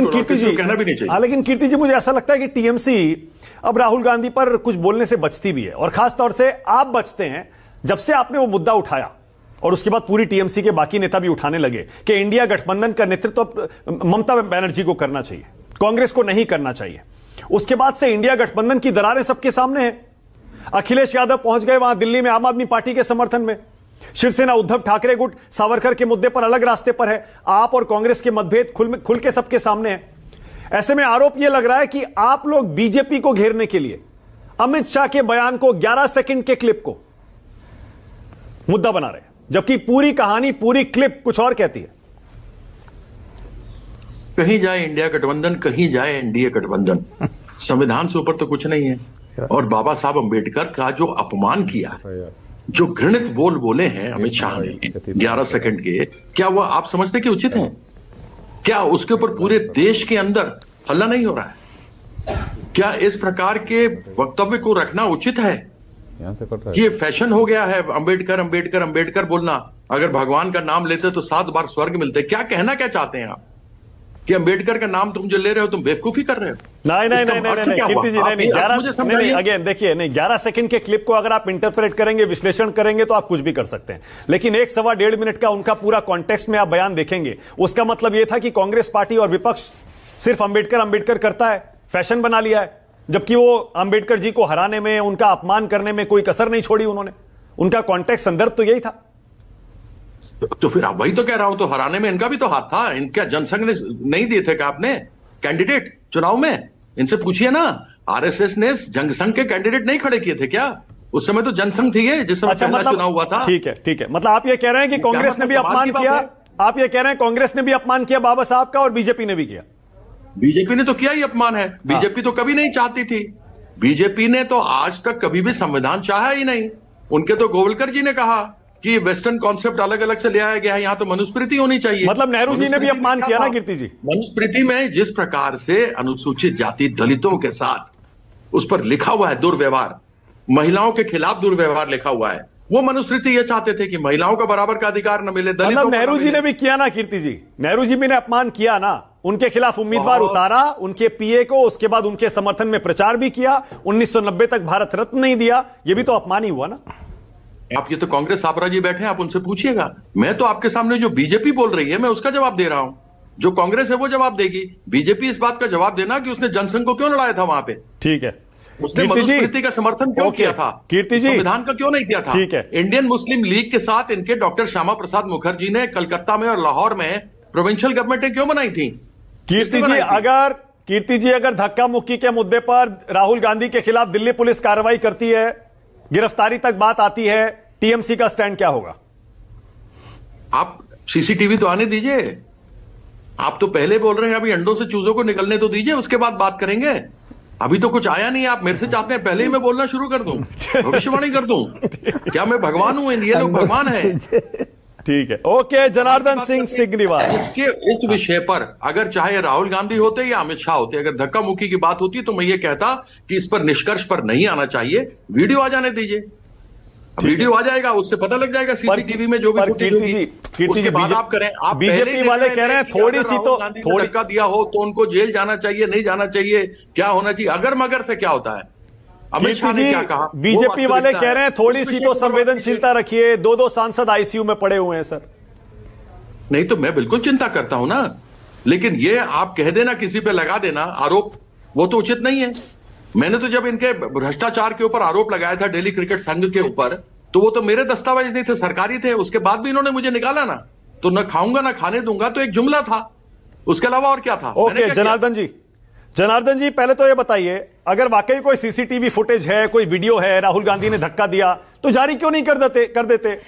लेकिन कीर्ति जी कहना भी नहीं चाहिए। लेकिन कीर्ति जी मुझे ऐसा लगता है कि टीएमसी अब राहुल गांधी पर कुछ बोलने से बचती भी है, और खासतौर से आप बचते हैं जब से आपने वो मुद्दा उठाया और उसके बाद पूरी टीएमसी के बाकी नेता भी उठाने लगे कि इंडिया गठबंधन का नेतृत्व ममता बनर्जी को करना चाहिए, कांग्रेस को नहीं करना चाहिए। उसके बाद से इंडिया गठबंधन की दरारें सबके सामने हैं। अखिलेश यादव पहुंच गए वहां दिल्ली में आम आदमी पार्टी के समर्थन में, शिवसेना उद्धव ठाकरे गुट सावरकर के मुद्दे पर अलग रास्ते पर है, आप और कांग्रेस के मतभेद खुल के सबके सामने है। ऐसे में आरोप यह लग रहा है कि आप लोग बीजेपी को घेरने के लिए अमित शाह के बयान को 11 सेकंड के क्लिप को मुद्दा बना रहे हैं, जबकि पूरी कहानी, पूरी क्लिप कुछ और कहती है। कहीं जाए इंडिया गठबंधन, कहीं जाए एनडीए गठबंधन, संविधान से ऊपर तो कुछ नहीं है। और बाबा साहब अंबेडकर का जो अपमान किया है, जो घृणित बोल बोले हैं अमित शाह ने 11 सेकंड के, क्या वो आप समझते कि उचित है? क्या उसके ऊपर पूरे देश के अंदर हल्ला नहीं हो रहा है? क्या इस प्रकार के वक्तव्य को रखना उचित है? ये फैशन हो गया है अंबेडकर अंबेडकर अंबेडकर बोलना। अगर भगवान का नाम लेते तो 7 बार स्वर्ग मिलते। क्या कहना क्या चाहते हैं आप कि अंबेडकर का नाम तुम जो ले रहे हो तुम बेवकूफी कर रहे हो? नहीं कीर्ति जी, नहीं, अगेन देखिए, नहीं 11 सेकंड के क्लिप को अगर आप इंटरप्रेट करेंगे, विश्लेषण करेंगे तो आप कुछ भी कर सकते हैं, लेकिन 1-1.5 मिनट का उनका पूरा कॉन्टेक्स्ट में आप बयान देखेंगे, उसका मतलब यह था कि कांग्रेस पार्टी और विपक्ष सिर्फ अंबेडकर करता है, फैशन बना लिया है, जबकि वो अंबेडकर जी को हराने में, उनका अपमान करने में कोई कसर नहीं छोड़ी उन्होंने। उनका कॉन्टेक्स्ट संदर्भ तो यही था। तो फिर आप वही तो कह रहा हूं, तो हराने में इनका भी तो हाथ था। इनका जनसंघ ने नहीं दिए थे क्या आपने कैंडिडेट चुनाव में? इनसे पूछिए ना, आरएसएस ने जनसंघ के कैंडिडेट नहीं खड़े किए थे क्या? उस समय तो जनसंघ थी जिस समय पहला चुनाव हुआ था। ठीक है, मतलब आप ये कह रहे हैं कि कांग्रेस ने भी अपमान किया, आप ये कह रहे हैं कांग्रेस ने भी अपमान किया बाबा साहब का, और बीजेपी ने भी किया। बीजेपी ने तो किया ही अपमान है। बीजेपी तो कभी नहीं चाहती थी। बीजेपी ने तो आज तक कभी भी संविधान चाहा ही नहीं। उनके तो गोवलकर जी ने कहा कि वेस्टर्न कॉन्सेप्ट अलग अलग से ले आया गया है, यहां तो मनुस्मृति होनी चाहिए। मतलब नेहरू जी ने भी अपमान किया ना कीर्ति जी? मनुस्मृति में जिस प्रकार से अनुसूचित जाति दलितों के साथ उस पर लिखा हुआ है दुर्व्यवहार, महिलाओं के खिलाफ दुर्व्यवहार लिखा हुआ है, वो मनुस्मृति ये चाहते थे कि महिलाओं का बराबर का अधिकार न मिले, दलितों मतलब नेहरू जी ने भी किया ना कीर्ति जी? नेहरू जी भी ने अपमान किया ना, उनके खिलाफ उम्मीदवार उतारा, उनके पीए को, उसके बाद उनके समर्थन में प्रचार भी किया, 1990 तक भारत रत्न नहीं दिया, ये भी तो अपमान ही हुआ ना। आप ये तो कांग्रेस साबरा जी बैठे हैं, आप उनसे पूछिएगा। मैं तो आपके सामने जो बीजेपी बोल रही है मैं उसका जवाब दे रहा हूं, जो कांग्रेस है वो जवाब देगी। बीजेपी इस बात का जवाब देना कि उसने जनसंघ को क्यों लड़ाया था वहां पे। ठीक है, उसने मनुस्मृति का समर्थन क्यों किया था, कीर्ति जी, संविधान का क्यों नहीं किया था। ठीक है, इंडियन मुस्लिम लीग के साथ इनके डॉक्टर श्यामा प्रसाद मुखर्जी ने कलकत्ता में और लाहौर में प्रोविंशियल गवर्नमेंटें क्यों बनाई थी? कीर्ति जी अगर धक्का मुक्की के मुद्दे पर राहुल गांधी के खिलाफ दिल्ली पुलिस कार्रवाई करती है, गिरफ्तारी तक बात आती है, टीएमसी का स्टैंड क्या होगा? आप सीसीटीवी तो आने दीजिए। आप तो पहले बोल रहे हैं अभी अंडों से चूजों को निकलने तो दीजिए, उसके बाद बात करेंगे। अभी तो कुछ आया नहीं। आप मेरे से चाहते हैं पहले ही मैं बोलना शुरू कर दूं, भविष्यवाणी कर दूं? क्या मैं भगवान हूं? ये लोग भगवान हैं। ठीक है, ओके। जनार्दन सिंह सिग्रीवाल, इस विषय पर अगर चाहे राहुल गांधी होते या अमित शाह होते, अगर धक्का मुक्की की बात होती तो मैं ये कहता कि इस पर निष्कर्ष पर नहीं आना चाहिए, वीडियो आ जाने दीजिए। वीडियो आ जाएगा, उससे पता लग जाएगा सीसीटीवी में जो भी फुटेज होगी, उसके बाद आप करें। आप बीजेपी वाले कह रहे हैं थोड़ी सी तो धक्का दिया हो तो उनको जेल जाना चाहिए, नहीं जाना चाहिए, क्या होना चाहिए? अगर मगर से क्या होता है? अमित शाह ने क्या कहा? बीजेपी वाले कह रहे हैं थोड़ी सी तो संवेदनशीलता रखिए, 2 सांसद आईसीयू में पड़े हुए हैं सर। नहीं तो मैं बिल्कुल चिंता करता हूं ना, लेकिन ये आप कह देना, किसी पे लगा देना आरोप, वो तो उचित नहीं है। मैंने तो जब इनके भ्रष्टाचार के ऊपर आरोप लगाया था दिल्ली क्रिकेट संघ के ऊपर, तो वो तो मेरे दस्तावेज नहीं थे, सरकारी थे। उसके बाद भी इन्होंने मुझे निकाला ना, तो न खाऊंगा ना खाने दूंगा, तो एक जुमला था, उसके अलावा और क्या था? ओके जनार्दन जी पहले तो ये बताइए, अगर वाकई कोई सीसीटीवी फुटेज है, कोई वीडियो है, राहुल गांधी ने धक्का दिया, तो जारी क्यों नहीं कर देते?